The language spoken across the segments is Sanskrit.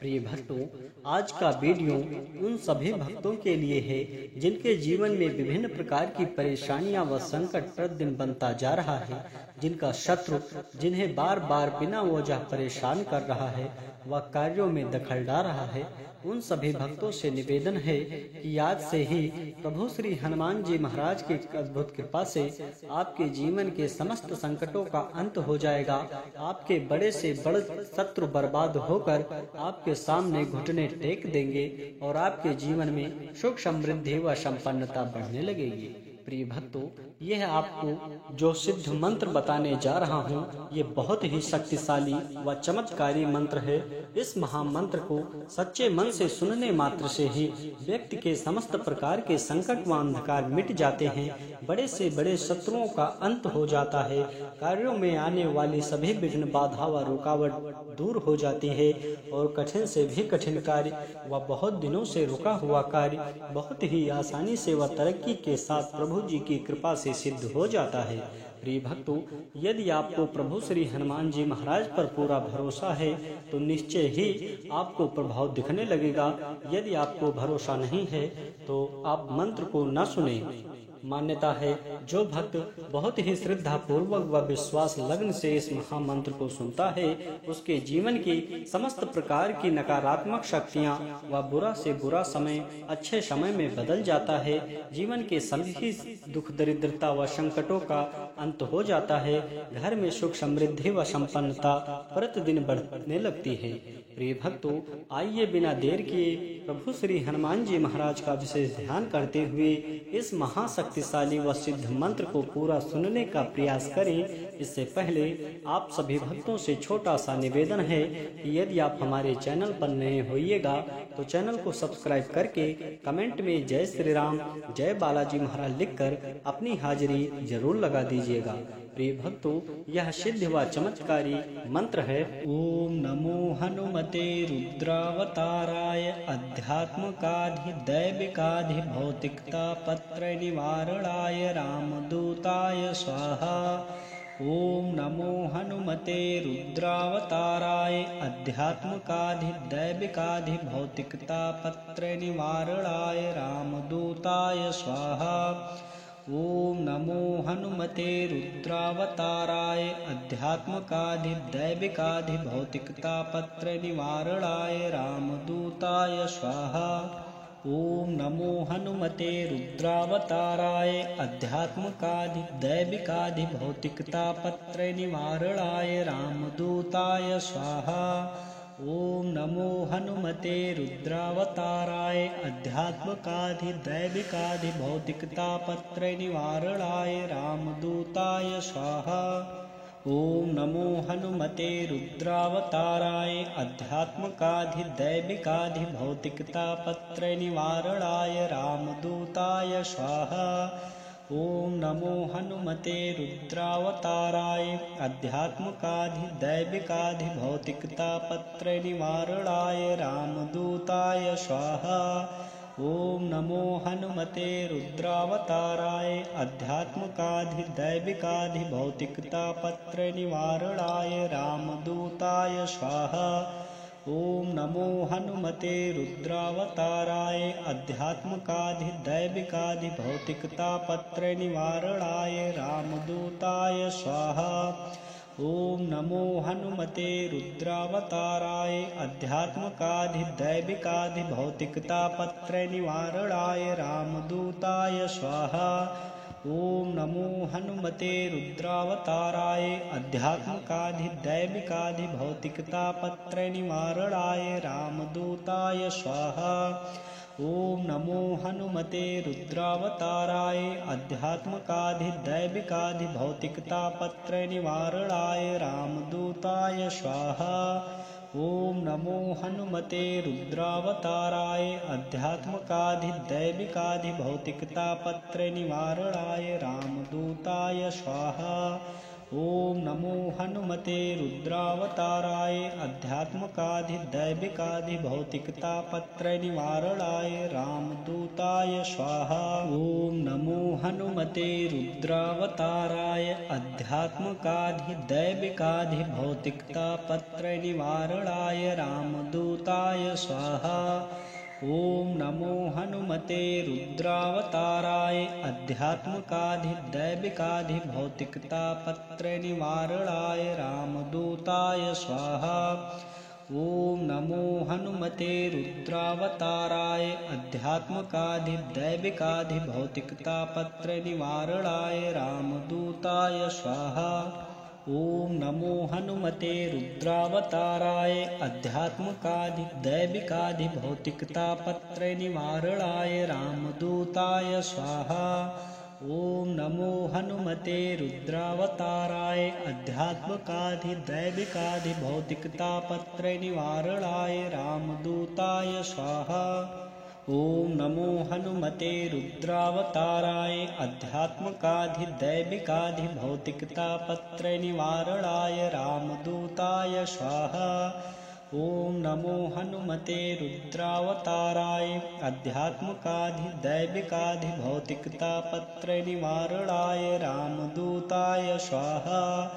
प्रिय भक्तों, आज का वीडियो उन सभी भक्तों के लिए है जिनके जीवन में विभिन्न प्रकार की परेशानियां व संकट प्रतिदिन बनता जा रहा है, जिनका शत्रु जिन्हें बार बार बिना वजह परेशान कर रहा है व कार्यों में दखल डाल रहा है। उन सभी भक्तों से निवेदन है कि आज से ही प्रभु श्री हनुमान जी महाराज की अद्भुत कृपा से आपके जीवन के समस्त संकटों का अंत हो जाएगा। आपके बड़े से बड़े शत्रु बर्बाद होकर आपके सामने घुटने टेक देंगे और आपके जीवन में सुख समृद्धि व संपन्नता बढ़ने लगेगी। प्रिय भक्तों, यह आपको जो सिद्ध मंत्र बताने जा रहा हूँ, ये बहुत ही शक्तिशाली व चमत्कारी मंत्र है। इस महामंत्र को सच्चे मन से सुनने मात्र से ही व्यक्ति के समस्त प्रकार के संकट व अंधकार मिट जाते हैं, बड़े से बड़े शत्रुओं का अंत हो जाता है, कार्यों में आने वाली सभी विघ्न बाधा व रुकावट दूर हो जाती है और कठिन से भी कठिन कार्य व बहुत दिनों से रुका हुआ कार्य बहुत ही आसानी से व तरक्की के साथ प्रभु जी की कृपा से सिद्ध हो जाता है। प्रिय भक्तों, यदि आपको प्रभु श्री हनुमान जी महाराज पर पूरा भरोसा है तो निश्चय ही आपको प्रभाव दिखने लगेगा। यदि आपको भरोसा नहीं है तो आप मंत्र को न सुने। मान्यता है, जो भक्त बहुत ही श्रद्धा पूर्वक व विश्वास लग्न से इस महामंत्र को सुनता है, उसके जीवन की समस्त प्रकार की नकारात्मक शक्तियां व बुरा से बुरा समय अच्छे समय में बदल जाता है। जीवन के सभी दुख दरिद्रता व संकटों का अंत हो जाता है। घर में सुख समृद्धि व संपन्नता प्रतिदिन बढ़ने लगती है। प्रिय भक्तों, आइए बिना देर किए प्रभु श्री हनुमान जी महाराज का विशेष ध्यान करते हुए इस महाशक्तिशाली व सिद्ध मंत्र को पूरा सुनने का प्रयास करें। इससे पहले आप सभी भक्तों से छोटा सा निवेदन है कि यदि आप हमारे चैनल पर नए होइएगा तो चैनल को सब्सक्राइब करके कमेंट में जय श्री राम, जय बालाजी महाराज लिखकर अपनी हाजिरी जरूर लगा दीजिएगा। प्रिय भक्तों, यह सिद्ध व चमत्कारी मंत्र है। ओम नमो हनुमते रुद्रावताराय अध्यात्मकाधि दैविकाधि भौतिकता पत्र निवारणाय रामदूताय स्वाहा। ओम नमो हनुमते रुद्रावताराय अध्यात्मकाधि दैविकाधि भौतिकता पत्र निवारणाय रामदूताय स्वाहा। ओम नमो हनुमते रुद्रावताराय अध्यात्मकाधि दैविकाधि भौतिकता पत्र निवारणाय रामदूताय स्वाहा। ओम नमो हनुमते रुद्रावताराय अध्यात्मकाधि दैविकाधि भौतिकता पत्र निवारणाय रामदूताय स्वाहा। ओम नमो हनुमते रुद्रावताराय अध्यात्मकाधि दैविकाधि भौतिकता पत्र निवारणाय रामदूताय स्वाहा। ओम नमो हनुमते रुद्रावताराय अध्यात्मकाधि दैविकाधि भौतिकता पत्र निवारणाय रामदूताय स्वाहा। ओम नमो हनुमते रुद्रावताराय अध्यात्मकाधि दैविकाधि भौतिकता पत्र निवारणाय रामदूताय स्वाहा। ओम नमो हनुमते रुद्रावताराय अध्यात्मकाधि दैविकाधि भौतिकता पत्र निवारणाय रामदूताय स्वाहा। ओम नमो हनुमते रुद्रावताराय अध्यात्मकाधि दैविकाधि भौतिकता पत्र निवारणाय रामदूताय स्वाहा। ओम नमो हनुमते रुद्रावताराय अध्यात्मकाधि दैविकाधि भौतिकता पत्र निवारणाय रामदूताय स्वाहा। ओम नमो हनुमते रुद्रावताराय अध्यात्मकाधि दैविकाधि भौतिकता पत्र निवारणाय रामदूताय स्वाहा। ओम नमो हनुमते रुद्रावताराय अध्यात्मकाधि दैविकाधि भौतिकता पत्र निवारणाय रामदूताय स्वाहा। ओम नमो हनुमते रुद्रावताराय अध्यात्मकाधि दैविकाधि भौतिकता पत्र निवारणाय रामदूताय स्वाहा। ओम नमो हनुमते रुद्रावताराय अध्यात्मकाधिदैविकाधिभौतिकतापत्रय निवारणाय रामदूताय स्वाहा। ओम नमो हनुमते रुद्रावताराय अध्यात्मकाधिदैविकाधिभौतिकतापत्रय निवारणाय रामदूताय स्वाहा। ओम नमो हनुमते रुद्रावताराय अध्यात्मकाधिदैविकाधिभौतिकतापत्रय निवारणाय रामदूताय स्वाहा। ओम नमो हनुमते रुद्रावताराय अध्यात्मकाधिदैविकाधिभौतिकतापत्रय निवारणाय रामदूताय स्वाहा। ओम नमो हनुमते रुद्रावताराय अध्यात्मकाधिदैविकाधिभौतिकतापत्रय निवारणाय रामदूताय स्वाहा। ओम नमो हनुमते रुद्रावताराय अध्यात्मकाधिदैविकाधिभौतिकतापत्रय निवारणाय रामदूताय स्वाहा। ओम नमो हनुमते रुद्रावताराय अध्यात्मकाधिदैविकाधिभौतिकतापत्रय निवारणाय रामदूताय स्वाहा। ओम नमो हनुमते रुद्रावताराय अध्यात्मकाधिदैविकाधिभौतिकतापत्रय निवारणाय रामदूताय स्वाहा।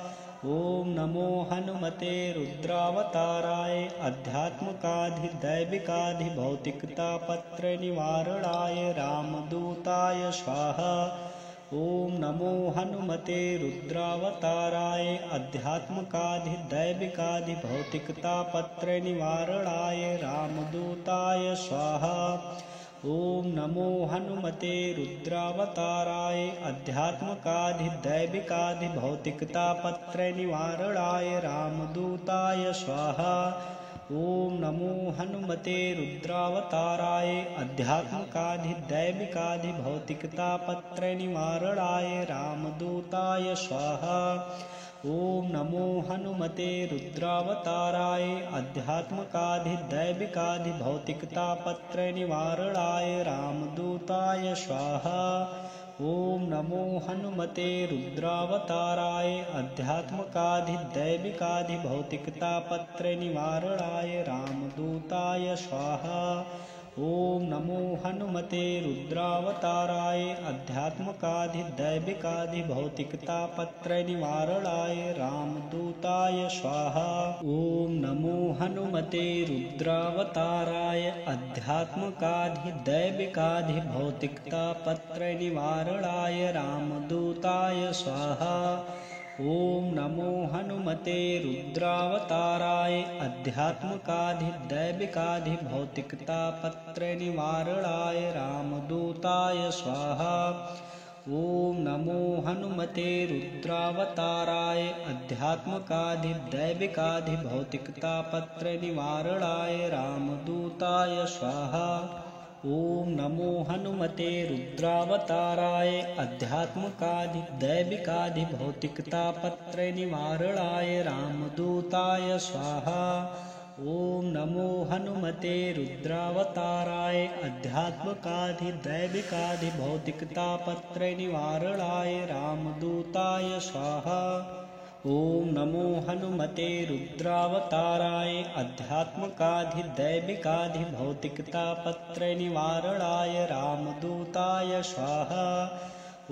ओम नमो हनुमते रुद्रावताराय अध्यात्मकाधिदैविकाधिभौतिकतापत्रय निवारणाय रामदूताय स्वाहा। ओम नमो हनुमते रुद्रावताराय अध्यात्मकाधिदैविकाधिभौतिकतापत्रय निवारणाय रामदूताय स्वाहा। ओम नमो हनुमते रुद्रावताराय अध्यात्मकाधिदैविकाधिभौतिकतापत्रय निवारणाय रामदूताय स्वाहा। ओम नमो हनुमते रुद्रावताराय अध्यात्मकाधिदैविकाधिभौतिकतापत्रय निवारणाय रामदूताय स्वाहा। ओम नमो हनुमते रुद्रावताराय अध्यात्मकाधिदैविकाधिभौतिकतापत्रय निवारणाय रामदूताय स्वाहा। ओम नमो हनुमते रुद्रावताराय अध्यात्मकाधिदैविकाधिभौतिकतापत्रय निवारणाय रामदूताय स्वाहा। ओम नमो हनुमते रुद्रावताराय अध्यात्मकाधिदैविकाधिभौतिकतापत्रय निवारणाय रामदूताय स्वाहा। ओम नमो हनुमते रुद्रावताराय अध्यात्मकाधिदैविकाधिभौतिकतापत्रय निवारणाय रामदूताय स्वाहा। ओम नमो हनुमते रुद्रावताराय अध्यात्मकाधिदैविकाधिभौतिकतापत्रय निवारणाय रामदूताय स्वाहा। ओम नमो हनुमते रुद्रावताराय अध्यात्मकाधिदैविकाधिभौतिकतापत्रय निवारणाय रामदूताय स्वाहा। ओम नमो हनुमते रुद्रावताराय अध्यात्मकाधिदैविकाधिभौतिकतापत्रय निवारणाय रामदूताय स्वाहा। ओम नमो हनुमते रुद्रावताराय अध्यात्मकाधिदैविकाधिभौतिकतापत्रय निवारणाय रामदूताय स्वाहा। ओम नमो हनुमते रुद्रावताराय अध्यात्मकाधिदैविकाधिभौतिकतापत्रय निवारणाय रामदूताय स्वाहा।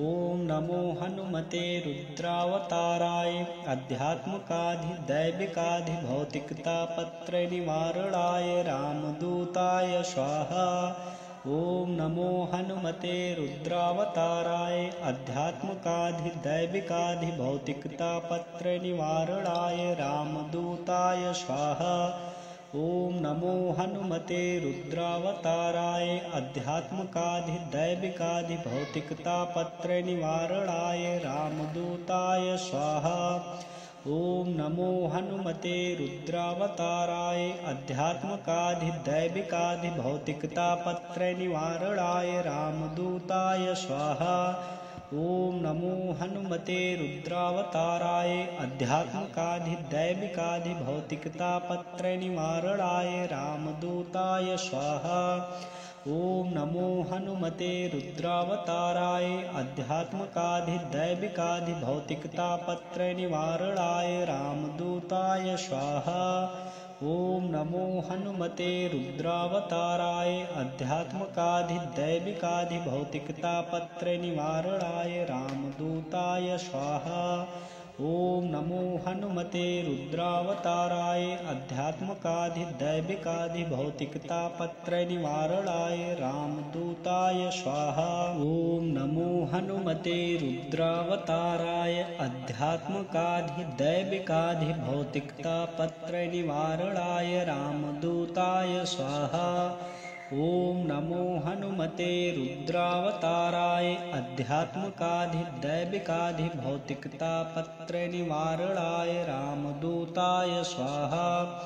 ओम नमो हनुमते रुद्रावताराय अध्यात्मकाधिदैविकाधिभौतिकतापत्रय निवारणाय रामदूताय स्वाहा। ओम नमो हनुमते रुद्रावताराय अध्यात्मकाधिदैविकाधिभौतिकतापत्रय निवारणाय रामदूताय स्वाहा। ओम नमो हनुमते रुद्रावताराय अध्यात्मकाधिदैविकाधिभौतिकतापत्रय निवारणाय रामदूताय स्वाहा। ओम नमो हनुमते रुद्रावताराय अध्यात्मकाधिदैविकाधिभौतिकतापत्रय निवारणाय रामदूताय स्वाहा। ओम नमो हनुमते रुद्रावताराय अध्यात्मकाधिदैविकाधिभौतिकतापत्रय निवारणाय रामदूताय स्वाहा। ओम नमो हनुमते रुद्रावताराय आध्यात्मकाधिदैविकाधिभौतिकतापत्रयनिवारणाय रामदूताय स्वाहा। ओम नमो हनुमते रुद्रावताराय आध्यात्मकाधिदैविकाधिभौतिकतापत्रयनिवारणाय रामदूताय स्वाहा। ओम नमो हनुमते रुद्रावताराय आध्यात्मकाधिदैविकाधिभौतिकतापत्रयनिवारणाय रामदूताय स्वाहा। ओम नमो हनुमते रुद्रावताराय आध्यात्मकाधिदैविकाधिभौतिकतापत्रयनिवारणाय रामदूताय स्वाहा। ओम नमो हनुमते रुद्रावताराय आध्यात्मकाधिदैविकाधिभौतिकतापत्रयनिवारणाय रामदूताय स्वाहा।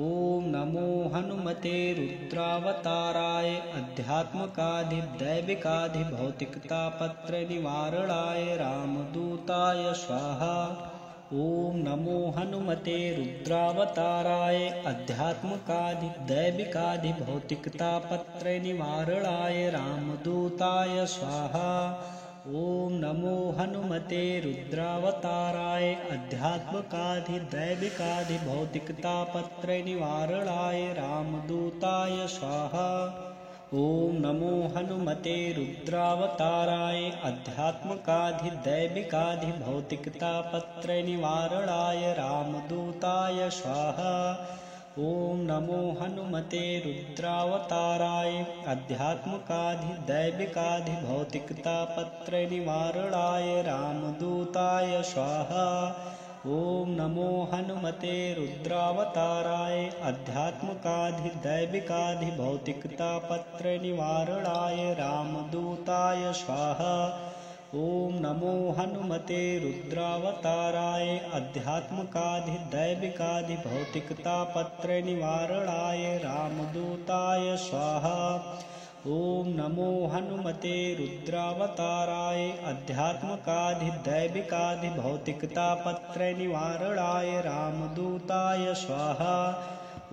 ओम नमो हनुमते रुद्रावताराय आध्यात्मकाधिदैविकाधिभौतिकतापत्रयनिवारणाय रामदूताय स्वाहा। ओम नमो हनुमते रुद्रावताराय आध्यात्मकाधिदैविकाधिभौतिकतापत्रयनिवारणाय रामदूताय स्वाहा। ओम नमो हनुमते रुद्रावताराय आध्यात्मकाधिदैविकाधिभौतिकतापत्रयनिवारणाय रामदूताय स्वाहा। ओम नमो हनुमते रुद्रावताराय आध्यात्मकाधिदैविकाधिभौतिकतापत्रयनिवारणाय रामदूताय स्वाहा। ओम नमो हनुमते रुद्रावताराय आध्यात्मकाधिदैविकाधिभौतिकतापत्रयनिवारणाय रामदूताय स्वाहा। ओम नमो हनुमते रुद्रावताराय आध्यात्मकाधिदैविकाधिभौतिकतापत्रयनिवारणाय रामदूताय स्वाहा। ओम नमो हनुमते रुद्रावताराय आध्यात्मकाधिदैविकाधिभौतिकतापत्रयनिवारणाय रामदूताय स्वाहा। ओम नमो हनुमते रुद्रावताराय आध्यात्मकाधिदैविकाधिभौतिकतापत्रयनिवारणाय रामदूताय स्वाहा।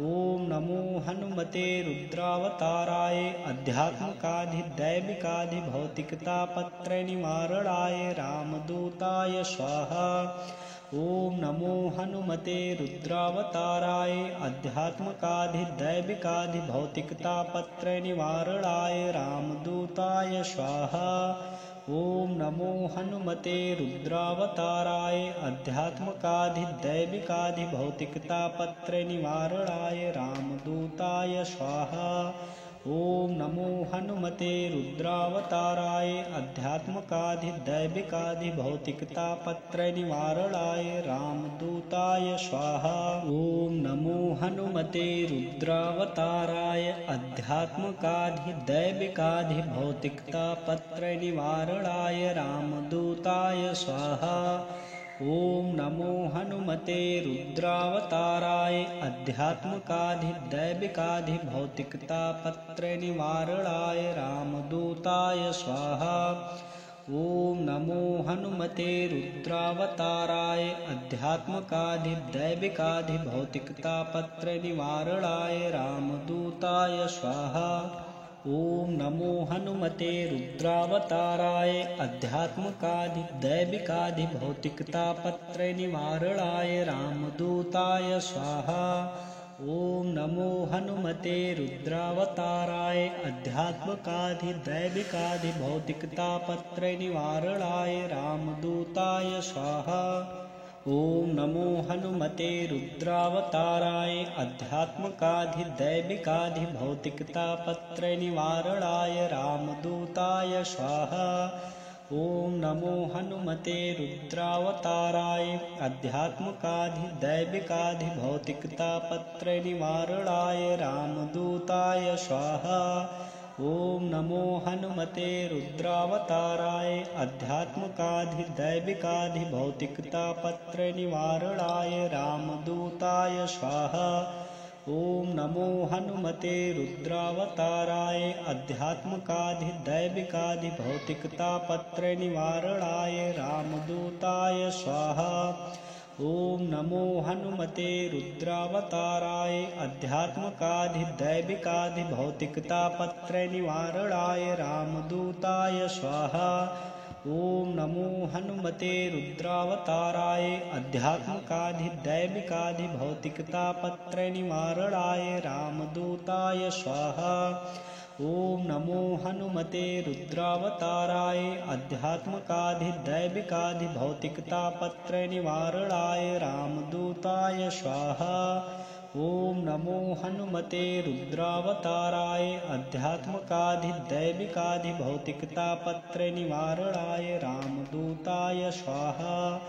ओम नमो हनुमते रुद्रावताराय आध्यात्मकाधिदैविकाधिभौतिकतापत्रयनिवारणाय रामदूताय स्वाहा। ओम नमो हनुमते रुद्रावताराय आध्यात्मकाधिदैविकाधिभौतिकतापत्रयनिवारणाय रामदूताय स्वाहा। ओम नमो हनुमते रुद्रावताराय आध्यात्मकाधिदैविकाधिभौतिकतापत्रयनिवारणाय रामदूताय स्वाहा। ओम नमो हनुमते रुद्रावताराय आध्यात्मकाधिदैविकाधिभौतिकतापत्रयनिवारणाय रामदूताय स्वाहा। ओम नमो हनुमते रुद्रावताराय आध्यात्मकाधिदैविकाधिभौतिकतापत्रयनिवारणाय रामदूताय स्वाहा। ओम नमो हनुमते रुद्रावताराय आध्यात्मकाधिदैविकाधिभौतिकतापत्रयनिवारणाय रामदूताय स्वाहा। ओम नमो हनुमते रुद्रावताराय आध्यात्मकाधिदैविकाधिभौतिकतापत्रयनिवारणाय रामदूताय स्वाहा। ओम नमो हनुमते रुद्रावताराय आध्यात्मकाधिदैविकाधिभौतिकतापत्रयनिवारणाय रामदूताय स्वाहा। ओम नमो हनुमते रुद्रावताराय आध्यात्मकाधिदैविकाधिभौतिकतापत्रयनिवारणाय रामदूताय स्वाहा। ओम नमो हनुमते रुद्रावताराय आध्यात्मकाधिदैविकाधिभौतिकतापत्रयनिवारणाय रामदूताय स्वाहा। ओम नमो हनुमते रुद्रावताराय आध्यात्मकाधिदैविकाधिभौतिकतापत्रयनिवारणाय रामदूताय स्वाहा। ओम नमो हनुमते रुद्रावताराय आध्यात्मकाधिदैविकाधिभौतिकतापत्रयनिवारणाय रामदूताय स्वाहा। ओम नमो हनुमते रुद्रावताराय आध्यात्मकाधिदैविकाधिभौतिकतापत्रयनिवारणाय रामदूताय स्वाहा। ओम नमो हनुमते रुद्रावताराय अध्यात्मकाधिदैविकाधिभौतिकतापत्रय निवारणाय रामदूताय स्वाहा। ओम नमो हनुमते रुद्रावताराय अध्यात्मकाधिदैविकाधिभौतिकतापत्रय निवारणाय रामदूताय स्वाहा। ओम नमो हनुमते रुद्रावताराय अध्यात्मकाधिदैविकाधिभौतिकतापत्रय निवारणाय रामदूताय स्वाहा। ओम नमो हनुमते रुद्रावताराय अध्यात्मकाधिदैविकाधिभौतिकतापत्रय निवारणाय रामदूताय स्वाहा।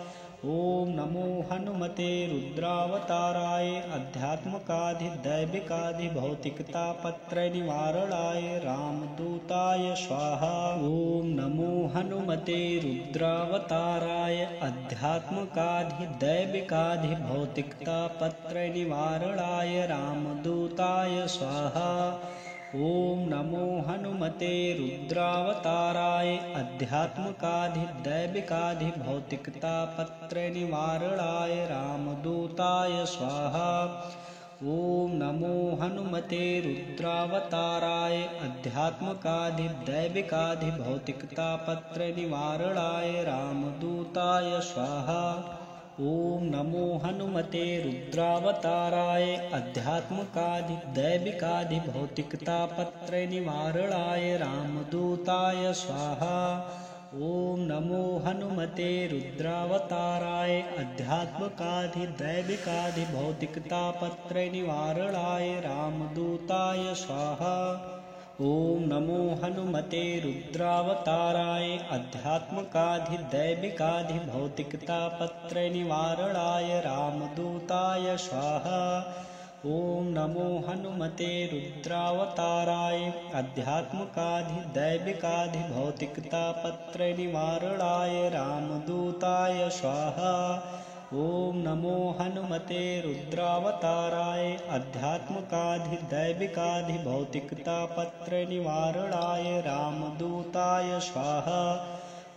ओम नमो हनुमते रुद्रावताराय अध्यात्मकाधिदैविकाधिभौतिकतापत्रय निवारणाय रामदूताय स्वाहा। ओम नमो हनुमते रुद्रावताराय अध्यात्मकाधिदैविकाधिभौतिकतापत्रय निवारणाय रामदूताय स्वाहा। ओम नमो हनुमते रुद्रावताराय अध्यात्मकाधिदैविकाधिभौतिकतापत्रय निवारणाय रामदूताय स्वाहा। ओम नमो हनुमते रुद्रावताराय अध्यात्मकाधिदैविकाधिभौतिकतापत्रय निवारणाय रामदूताय स्वाहा। ओम नमो हनुमते रुद्रावताराय अध्यात्मकाधिदैविकाधिभौतिकतापत्रय निवारणाय रामदूताय स्वाहा। ओम नमो हनुमते रुद्रावताराय अध्यात्मकाधिदैविकाधिभौतिकतापत्रय निवारणाय रामदूताय स्वाहा। ओम नमो हनुमते रुद्रावताराय अध्यात्मकाधिदैविकाधिभौतिकतापत्रय निवारणाय रामदूताय स्वाहा। ओम नमो हनुमते रुद्रावताराय अध्यात्मकाधिदैविकाधिभौतिकतापत्रय निवारणाय रामदूताय स्वाहा। ओम नमो हनुमते रुद्रावताराय अध्यात्मकाधिदैविकाधिभौतिकतापत्रय निवारणाय रामदूताय स्वाहा।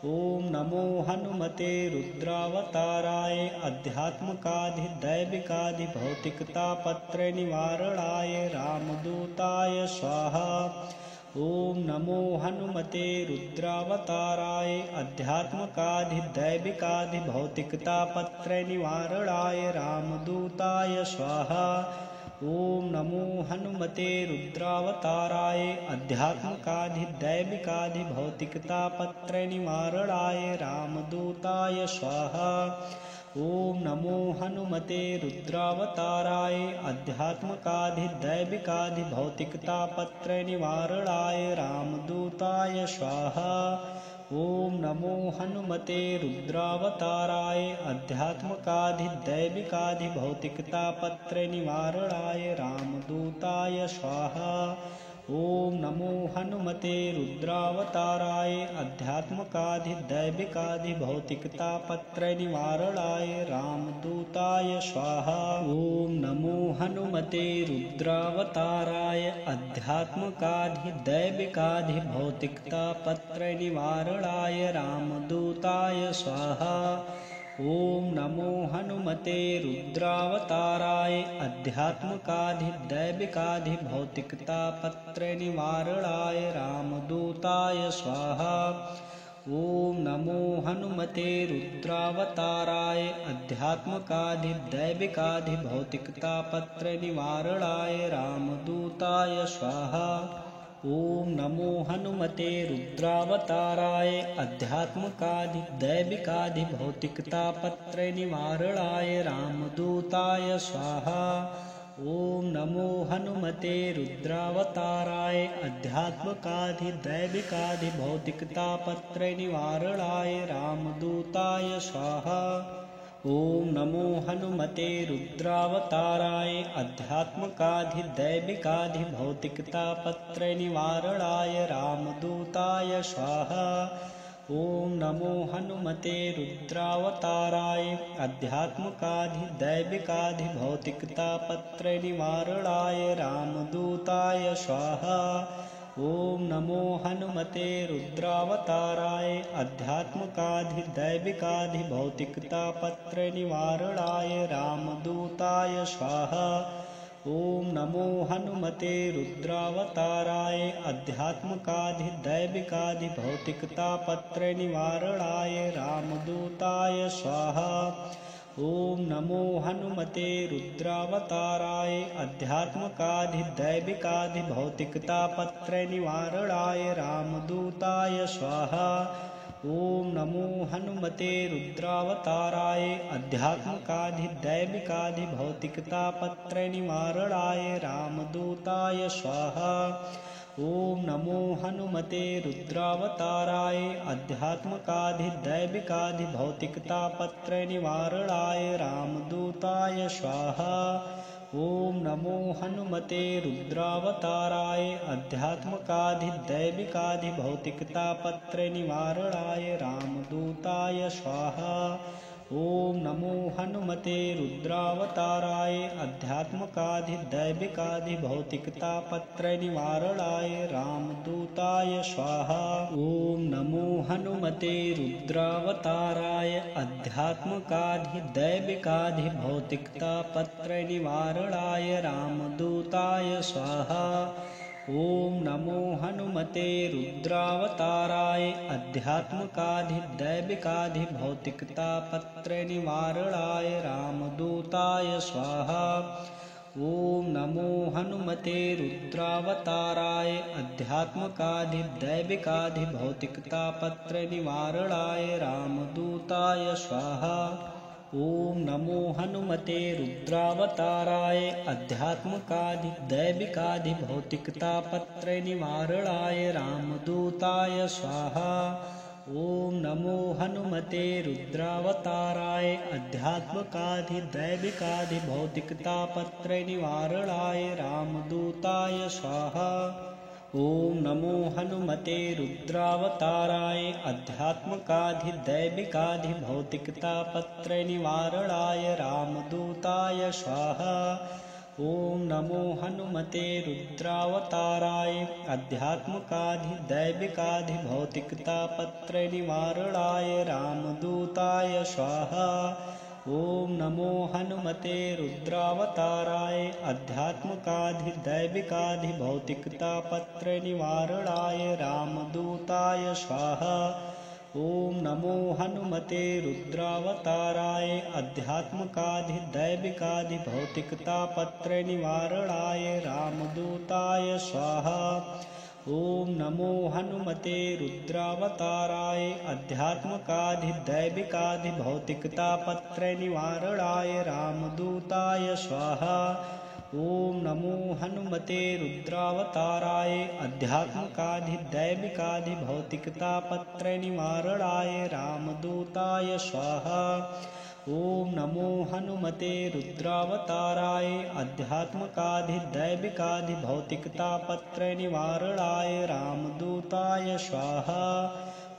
ओम नमो हनुमते रुद्रावताराय अध्यात्मकाधिदैविकाधिभौतिकतापत्रय निवारणाय रामदूताय स्वाहा। ओम नमो हनुमते रुद्रावताराय अध्यात्मकाधिदैविकाधिभौतिकतापत्रय निवारणाय रामदूताय स्वाहा। ओम नमो हनुमते रुद्रावताराय अध्यात्मकाधिदैविकाधिभौतिकतापत्रय निवारणाय रामदूताय स्वाहा। ओम नमो हनुमते रुद्रावताराय अध्यात्मकाधिदैविकाधिभौतिकतापत्रय निवारणाय रामदूताय स्वाहा। ओम नमो हनुमते रुद्रावताराय अध्यात्मकाधिदैविकाधिभौतिकतापत्रय निवारणाय रामदूताय स्वाहा। ओम नमो हनुमते रुद्रावताराय अध्यात्मकाधिदैविकाधिभौतिकतापत्रय निवारणाय रामदूताय स्वाहा। ओम नमो हनुमते रुद्रावताराय अध्यात्मकाधिदैविकाधिभौतिकतापत्रय निवारणाय रामदूताय स्वाहा। ओम नमो हनुमते रुद्रावताराय अध्यात्मकाधिदैविकाधिभौतिकतापत्रय निवारणाय रामदूताय स्वाहा। ओम नमो हनुमते रुद्रावताराय अध्यात्मकाधिदैविकाधिभौतिकतापत्रय निवारणाय रामदूताय स्वाहा। ओम नमो हनुमते रुद्रावताराय अध्यात्मकाधिदैविकाधिभौतिकतापत्रय निवारणाय रामदूताय स्वाहा। ओम नमो हनुमते रुद्रावताराय अध्यात्मकाधिदैविकाधिभौतिकतापत्रय निवारणाय रामदूताय स्वाहा। ओम नमो हनुमते रुद्रावताराय अध्यात्मकाधिदैविकाधिभौतिकतापत्रय निवारणाय रामदूताय स्वाहा। ओम नमो हनुमते रुद्रावताराय अध्यात्मकाधिदैविकाधिभौतिकतापत्रय निवारणाय रामदूताय स्वाहा। ओम नमो हनुमते रुद्रावताराय आध्यात्मकाधिदैविकाधिभौतिकतापत्रनिवारणाय रामदूताय स्वाहा। ओम नमो हनुमते रुद्रावताराय आध्यात्मकाधिदैविकाधिभौतिकतापत्रनिवारणाय रामदूताय स्वाहा। ओम नमो हनुमते रुद्रावताराय आध्यात्मकाधिदैविकाधिभौतिकतापत्रनिवारणाय रामदूताय स्वाहा। ओम नमो हनुमते रुद्रावताराय आध्यात्मकाधिदैविकाधिभौतिकतापत्रनिवारणाय रामदूताय स्वाहा। ओम नमो हनुमते रुद्रावताराय आध्यात्मकाधिदैविकाधिभौतिकतापत्रनिवारणाय रामदूताय स्वाहा। ओम नमो हनुमते रुद्रावताराय आध्यात्मकाधिदैविकाधिभौतिकतापत्रनिवारणाय रामदूताय स्वाहा। ओम नमो हनुमते रुद्रावताराय आध्यात्मकाधिदैविकाधिभौतिकतापत्रनिवारणाय रामदूताय स्वाहा। ओम नमो हनुमते रुद्रावताराय आध्यात्मकाधिदैविकाधिभौतिकतापत्रनिवारणाय रामदूताय स्वाहा। ओम नमो हनुमते रुद्रावताराय आध्यात्मकाधिदैविकाधिभौतिकतापत्रनिवारणाय रामदूताय स्वाहा। ओम नमो हनुमते रुद्रावताराय आध्यात्मकाधिदैविकाधिभौतिकतापत्रनिवारणाय रामदूताय स्वाहा। ओम नमो हनुमते रुद्रावताराय आध्यात्मकाधिदैविकाधिभौतिकतापत्रनिवारणाय रामदूताय स्वाहा। ओम नमो हनुमते रुद्रावताराय आध्यात्मकाधिदैविकाधिभौतिकतापत्रनिवारणाय रामदूताय स्वाहा। ओम नमो हनुमते रुद्रावताराय आध्यात्मकाधिदैविकाधिभौतिकतापत्रनिवारणाय रामदूताय स्वाहा। ओम नमो हनुमते रुद्रावताराय आध्यात्मकाधिदैविकाधिभौतिकतापत्रनिवारणाय रामदूताय स्वाहा। ओम नमो हनुमते रुद्रावताराय आध्यात्मकाधिदैविकाधिभौतिकतापत्रनिवारणाय रामदूताय स्वाहा। ओम नमो हनुमते रुद्रावताराय आध्यात्मकाधिदैविकाधिभौतिकतापत्रनिवारणाय रामदूताय स्वाहा। ओम नमो हनुमते रुद्रावताराय आध्यात्मकाधिदैविकाधिभौतिकतापत्रनिवारणाय रामदूताय स्वाहा। ओम नमो हनुमते रुद्रावताराय आध्यात्मकाधिदैविकाधिभौतिकतापत्रनिवारणाय रामदूताय स्वाहा। ओम नमो हनुमते रुद्रावताराय आध्यात्मकाधिदैविकाधिभौतिकतापत्रनिवारणाय रामदूताय स्वाहा।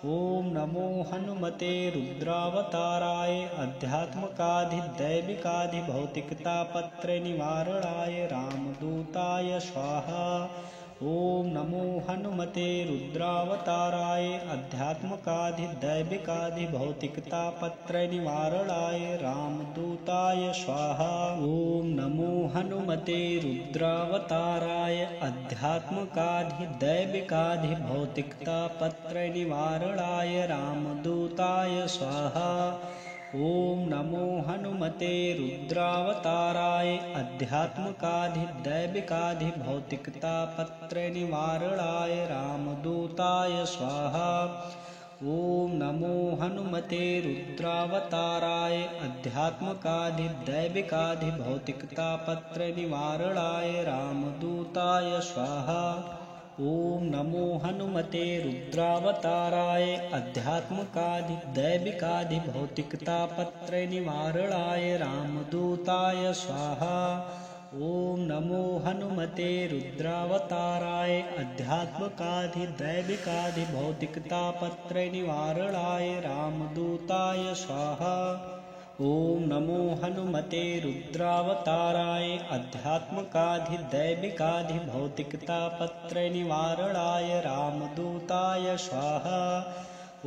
ओम नमो हनुमते रुद्रावताराय आध्यात्मकाधिदैविकाधिभौतिकतापत्रनिवारणाय रामदूताय स्वाहा। ओम नमो हनुमते रुद्रावताराय आध्यात्मकाधिदैविकाधिभौतिकतापत्रनिवारणाय रामदूताय स्वाहा। ओम नमो हनुमते रुद्रावताराय आध्यात्मकाधिदैविकाधिभौतिकतापत्रनिवारणाय रामदूताय स्वाहा। ओम नमो हनुमते रुद्रावताराय आध्यात्मकाधिदैविकाधिभौतिकतापत्रनिवारणाय रामदूताय स्वाहा। ओम नमो हनुमते रुद्रावताराय आध्यात्मकाधिदैविकाधिभौतिकतापत्रनिवारणाय रामदूताय स्वाहा। ओम नमो हनुमते रुद्रावताराय आध्यात्मकाधिदैविकाधिभौतिकतापत्रनिवारणाय रामदूताय स्वाहा। ओम नमो हनुमते रुद्रावताराय आध्यात्मकाधिदैविकाधिभौतिकतापत्रनिवारणाय रामदूताय स्वाहा। ओम नमो हनुमते रुद्रावताराय आध्यात्मकाधिदैविकाधिभौतिकतापत्रयनिवारणाय रामदूताय स्वाहा।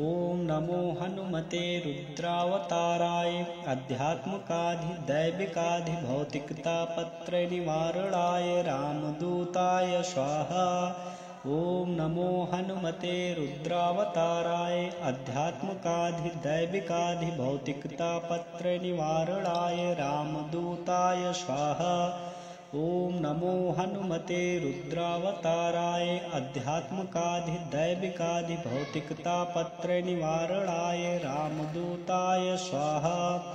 ओम नमो हनुमते रुद्रावताराय आध्यात्मकाधिदैविकाधिभौतिकतापत्रयनिवारणाय रामदूताय स्वाहा। ओम नमो हनुमते रुद्रावताराय आध्यात्मकाधिदैविकाधिभौतिकतापत्रयनिवारणाय रामदूताय स्वाहा। ओम नमो हनुमते रुद्रावताराय आध्यात्मकाधिदैविकाधिभौतिकतापत्रयनिवारणाय रामदूताय स्वाहा।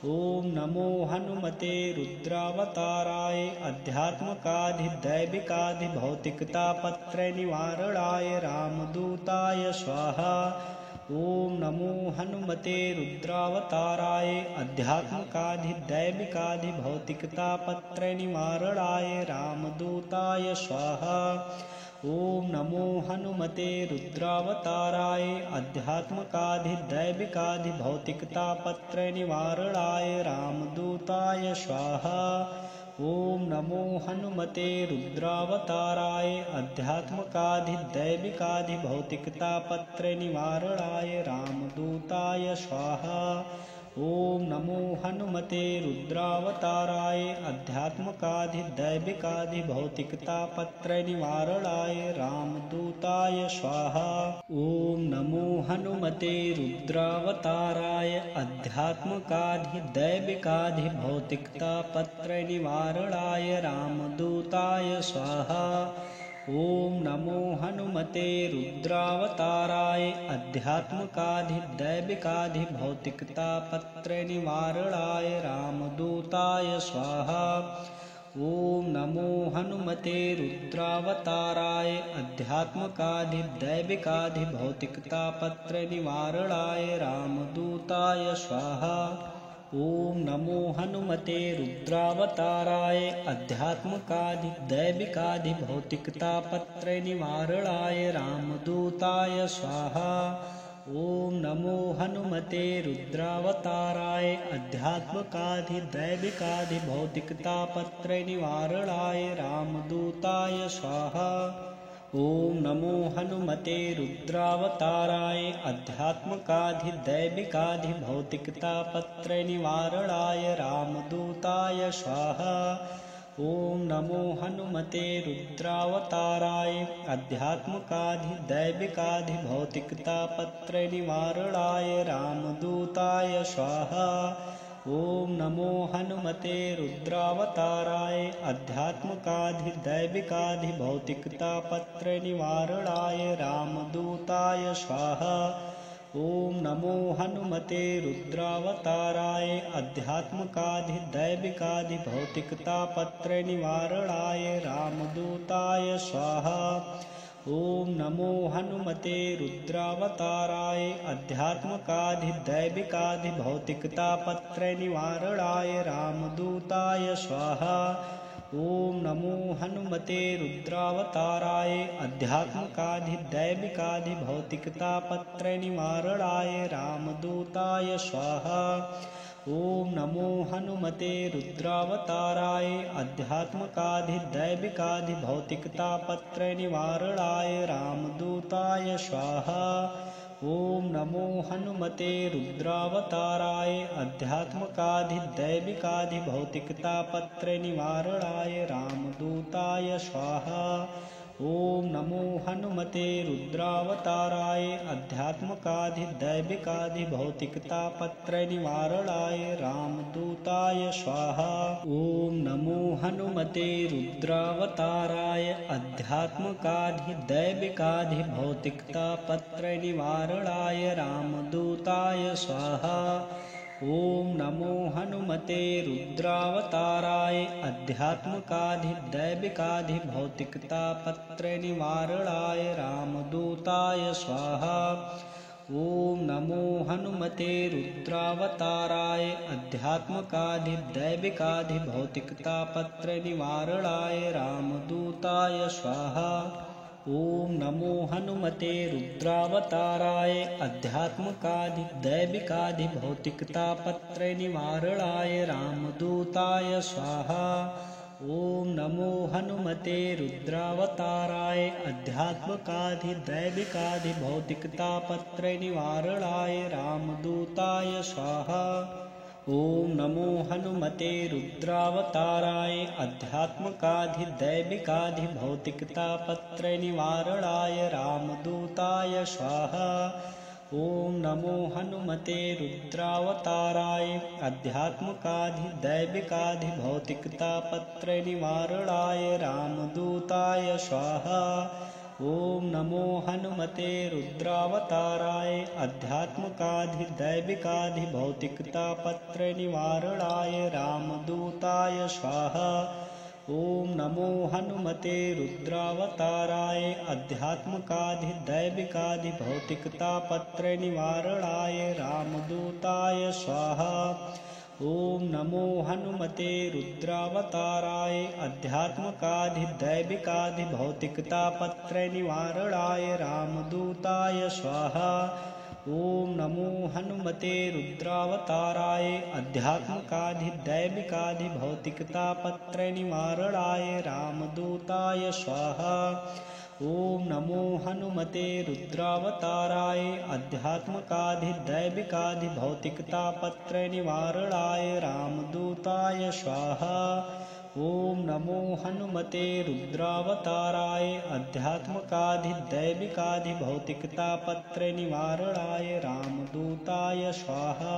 ओम नमो हनुमते रुद्रावताराय आध्यात्मकाधिदैविकाधिभौतिकतापत्रयनिवारणाय रामदूताय स्वाहा। ओम नमो हनुमते रुद्रावताराय आध्यात्मकाधिदैविकाधिभौतिकतापत्रयनिवारणाय रामदूताय स्वाहा। ओम नमो हनुमते रुद्रावताराय आध्यात्मकाधिदैविकाधिभौतिकतापत्रयनिवारणाय रामदूताय स्वाहा। ओम नमो हनुमते रुद्रावताराय आध्यात्मकाधिदैविकाधिभौतिकतापत्रयनिवारणाय रामदूताय स्वाहा। ओम नमो हनुमते रुद्रावताराय आध्यात्मकाधिदैविकाधिभौतिकतापत्रयनिवारणाय रामदूताय स्वाहा। ओम नमो हनुमते रुद्रावताराय आध्यात्मकाधिदैविकाधिभौतिकतापत्रयनिवारणाय रामदूताय स्वाहा। ओम नमो हनुमते रुद्रावताराय आध्यात्मकाधिदैविकाधिभौतिकतापत्रयनिवारणाय रामदूताय स्वाहा। ओम नमो हनुमते रुद्रावताराय आध्यात्मकाधिदैविकाधिभौतिकतापत्रयनिवारणाय रामदूताय स्वाहा। ओम नमो हनुमते रुद्रावताराय आध्यात्मकाधिदैविकाधिभौतिकतापत्रयनिवारणाय रामदूताय स्वाहा। ओम नमो हनुमते रुद्रावताराय आध्यात्मकाधिदैविकाधिभौतिकतापत्रयनिवारणाय रामदूताय स्वाहा। ओम नमो हनुमते रुद्रावताराय आध्यात्मकाधिदैविकाधिभौतिकतापत्रयनिवारणाय रामदूताय स्वाहा। ओम नमो हनुमते रुद्रावताराय आध्यात्मकाधिदैविकाधिभौतिकतापत्रयनिवारणाय रामदूताय स्वाहा। ओम नमो हनुमते रुद्रावताराय आध्यात्मकाधिदैविकाधिभौतिकतापत्रयनिवारणाय रामदूताय स्वाहा। ओम नमो हनुमते रुद्रावताराय आध्यात्मकाधिदैविकाधिभौतिकतापत्रयनिवारणाय रामदूताय स्वाहा। ओम नमो हनुमते रुद्रावताराय आध्यात्मकाधिदैविकाधिभौतिकतापत्रयनिवारणाय रामदूताय स्वाहा। ओम नमो हनुमते रुद्रावताराय आध्यात्मकाधिदैविकाधिभौतिकतापत्रयनिवारणाय रामदूताय स्वाहा। ओम नमो हनुमते रुद्रावताराय आध्यात्मकाधिदैविकाधिभौतिकतापत्रयनिवारणाय रामदूताय स्वाहा। ओम नमो हनुमते रुद्रावताराय आध्यात्मकाधिदैविकाधिभौतिकतापत्रयनिवारणाय रामदूताय स्वाहा। ओम नमो हनुमते रुद्रावताराय आध्यात्मकाधिदैविकाधिभौतिकतापत्रयनिवारणाय रामदूताय स्वाहा। ओम नमो हनुमते रुद्रावताराय आध्यात्मकाधिदैविकाधिभौतिकतापत्रयनिवारणाय रामदूताय स्वाहा। ओम नमो हनुमते रुद्रावताराय आध्यात्मकाधिदैविकाधिभौतिकतापत्रयनिवारणाय रामदूताय स्वाहा। ओम नमो हनुमते रुद्रावताराय आध्यात्मकाधिदैविकाधिभौतिकतापत्रयनिवारणाय रामदूताय स्वाहा। ओम नमो हनुमते रुद्रावताराय अध्यात्मकाधि दैविकाधि भौतिकतापत्रय निवारणाय रामदूताय स्वाहा। ओम नमो हनुमते रुद्रावताराय अध्यात्मकाधि दैविकाधि भौतिकतापत्रय निवारणाय रामदूताय स्वाहा। ओम नमो हनुमते रुद्रावताराय अध्यात्मकाधि दैविकाधि भौतिकतापत्रय निवारणाय रामदूताय स्वाहा। ओम नमो हनुमते रुद्रावताराय अध्यात्मकाधि दैविकाधि भौतिकतापत्रय निवारणाय रामदूताय स्वाहा। ओम नमो हनुमते रुद्रावताराय अध्यात्मकाधि दैविकाधि भौतिकतापत्रय निवारणाय रामदूताय स्वाहा। ओम नमो हनुमते रुद्रावताराय अध्यात्मकाधि दैविकाधि भौतिकतापत्रय निवारणाय रामदूताय स्वाहा। ओम नमो हनुमते रुद्रावताराय अध्यात्मकाधि दैविकाधि भौतिकतापत्रय निवारणाय रामदूताय स्वाहा। ओम नमो हनुमते रुद्रावताराय अध्यात्मकाधि दैविकाधि भौतिकतापत्रय निवारणाय रामदूताय स्वाहा। ओम नमो हनुमते रुद्रावताराय अध्यात्मकाधि दैविकाधि भौतिकतापत्रय निवारणाय रामदूताय स्वाहा। ओम नमो हनुमते रुद्रावताराय अध्यात्मकाधि दैविकाधि भौतिकतापत्रय निवारणाय रामदूताय स्वाहा।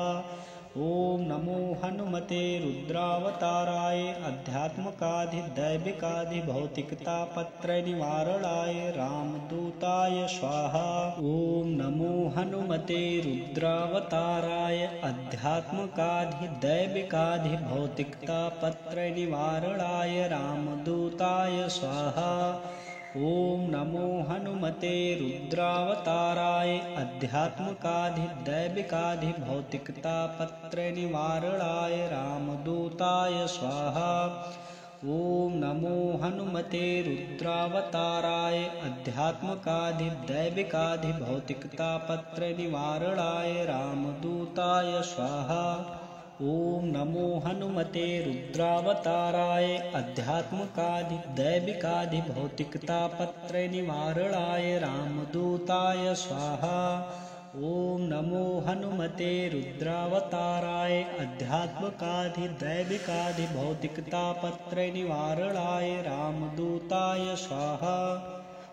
ओम नमो हनुमते रुद्रावताराय अध्यात्मकाधि दैविकाधि भौतिकतापत्रय निवारणाय रामदूताय स्वाहा। ओम नमो हनुमते रुद्रावताराय अध्यात्मकाधि दैविकाधि भौतिकतापत्रय निवारणाय रामदूताय स्वाहा। ओम नमो हनुमते रुद्रावताराय अध्यात्मकाधि दैविकाधि भौतिकतापत्रय निवारणाय रामदूताय स्वाहा। ओम नमो हनुमते रुद्रावताराय अध्यात्मकाधि दैविकाधि भौतिकतापत्रय निवारणाय रामदूताय स्वाहा। ओम नमो हनुमते रुद्रावताराय अध्यात्मकाधि दैविकाधि भौतिकतापत्रय निवारणाय रामदूताय स्वाहा। ओम नमो हनुमते रुद्रावताराय अध्यात्मकाधि दैविकाधि भौतिकतापत्रय निवारणाय रामदूताय स्वाहा।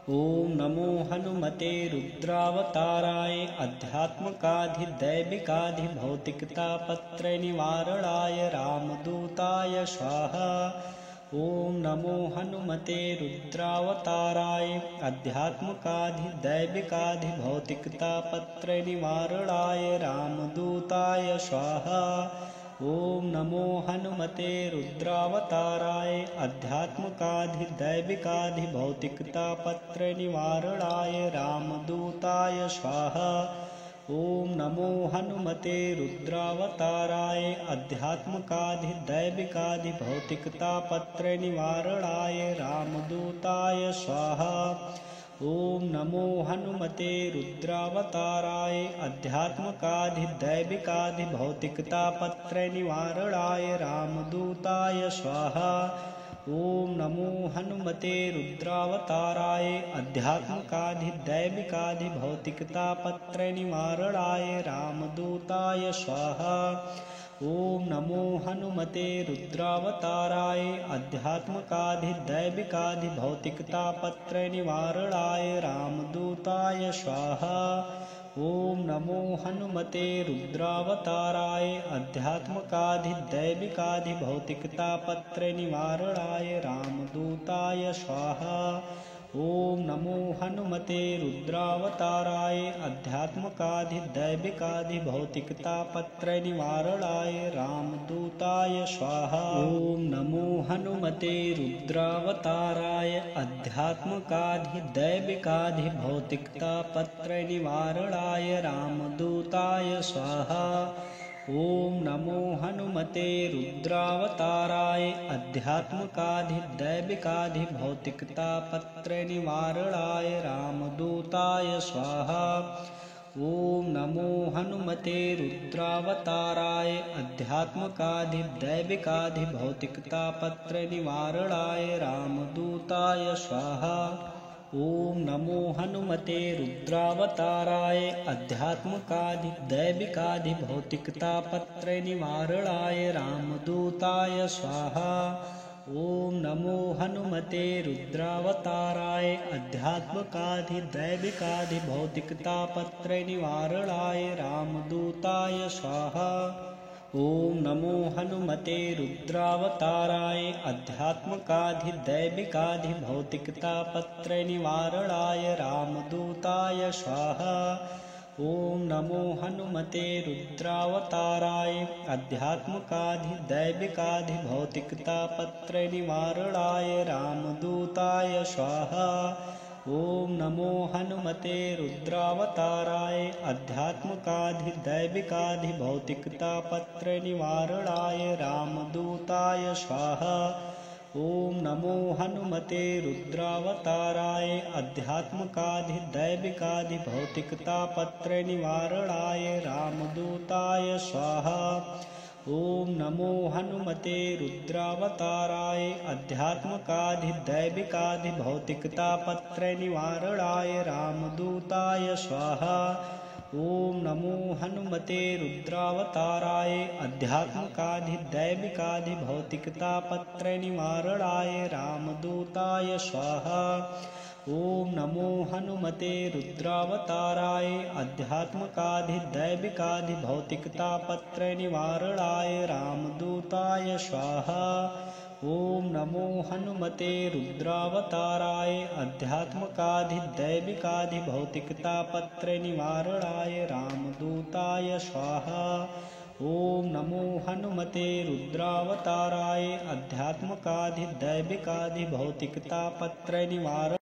ओम नमो हनुमते रुद्रावताराय अध्यात्मकाधि दैविकाधि भौतिकतापत्रय निवारणाय रामदूताय स्वाहा। ओम नमो हनुमते रुद्रावताराय अध्यात्मकाधि दैविकाधि भौतिकतापत्रय निवारणाय रामदूताय स्वाहा। ओम नमो हनुमते रुद्रावताराय अध्यात्मकाधि दैविकाधि भौतिकतापत्रय निवारणाय रामदूताय स्वाहा। ओम नमो हनुमते रुद्रावताराय अध्यात्मकाधि दैविकाधि भौतिकतापत्रय निवारणाय रामदूताय स्वाहा। ओम नमो हनुमते रुद्रावताराय अध्यात्मकाधि दैविकाधि भौतिकतापत्रय निवारणाय रामदूताय स्वाहा। ओम नमो हनुमते रुद्रावताराय अध्यात्मकाधि दैविकाधि भौतिकतापत्रय निवारणाय रामदूताय स्वाहा। ओम नमो हनुमते रुद्रावताराय अध्यात्मकाधि दैविकाधि भौतिकतापत्रय निवारणाय रामदूताय स्वाहा। ओम नमो हनुमते रुद्रावताराय अध्यात्मकाधि दैविकाधि भौतिकतापत्रय निवारणाय रामदूताय स्वाहा। ओम नमो हनुमते रुद्रावताराय अध्यात्मकाधि दैविकाधि भौतिकतापत्रय निवारणाय रामदूताय स्वाहा। ओम नमो हनुमते रुद्रावताराय अध्यात्मकाधि दैविकाधि भौतिकतापत्रय निवारणाय रामदूताय स्वाहा। ओम नमो हनुमते रुद्रावताराय आध्यात्मकाधिदैविकाधिभौतिकतापत्र निवारणाय रामदूताय स्वाहा। ओम नमो हनुमते रुद्रावताराय आध्यात्मकाधिदैविकाधिभौतिकतापत्र निवारणाय रामदूताय स्वाहा। ओम नमो हनुमते रुद्रावताराय आध्यात्मकाधिदैविकाधिभौतिकतापत्र निवारणाय रामदूताय स्वाहा। ओम नमो हनुमते रुद्रावताराय आध्यात्मकाधिदैविकाधिभौतिकतापत्र निवारणाय रामदूताय स्वाहा। ओम नमो हनुमते रुद्रावताराय आध्यात्मकाधिदैविकाधिभौतिकतापत्र निवारणाय रामदूताय स्वाहा। ओम नमो हनुमते रुद्रावताराय आध्यात्मकाधिदैविकाधिभौतिकतापत्र निवारणाय रामदूताय स्वाहा। ओम नमो हनुमते रुद्रावताराय आध्यात्मकाधिदैविकाधिभौतिकतापत्र निवारणाय रामदूताय स्वाहा। ओम नमो हनुमते रुद्रावताराय आध्यात्मकाधिदैविकाधिभौतिकतापत्र निवारणाय रामदूताय स्वाहा। ओम नमो हनुमते रुद्रावताराय आध्यात्मकाधिदैविकाधिभौतिकतापत्र निवारणाय रामदूताय स्वाहा। ओम नमो हनुमते रुद्रावताराय आध्यात्मकाधिदैविकाधिभौतिकतापत्र निवारणाय रामदूताय स्वाहा। ओम नमो हनुमते रुद्रावताराय आध्यात्मकाधिदैविकाधिभौतिकतापत्र निवारणाय रामदूताय स्वाहा। ओम नमो हनुमते रुद्रावताराय आध्यात्मकाधिदैविकाधिभौतिकतापत्र निवारणाय रामदूताय स्वाहा। ओम नमो हनुमते रुद्रावताराय आध्यात्मकाधिदैविकाधिभौतिकतापत्र निवारणाय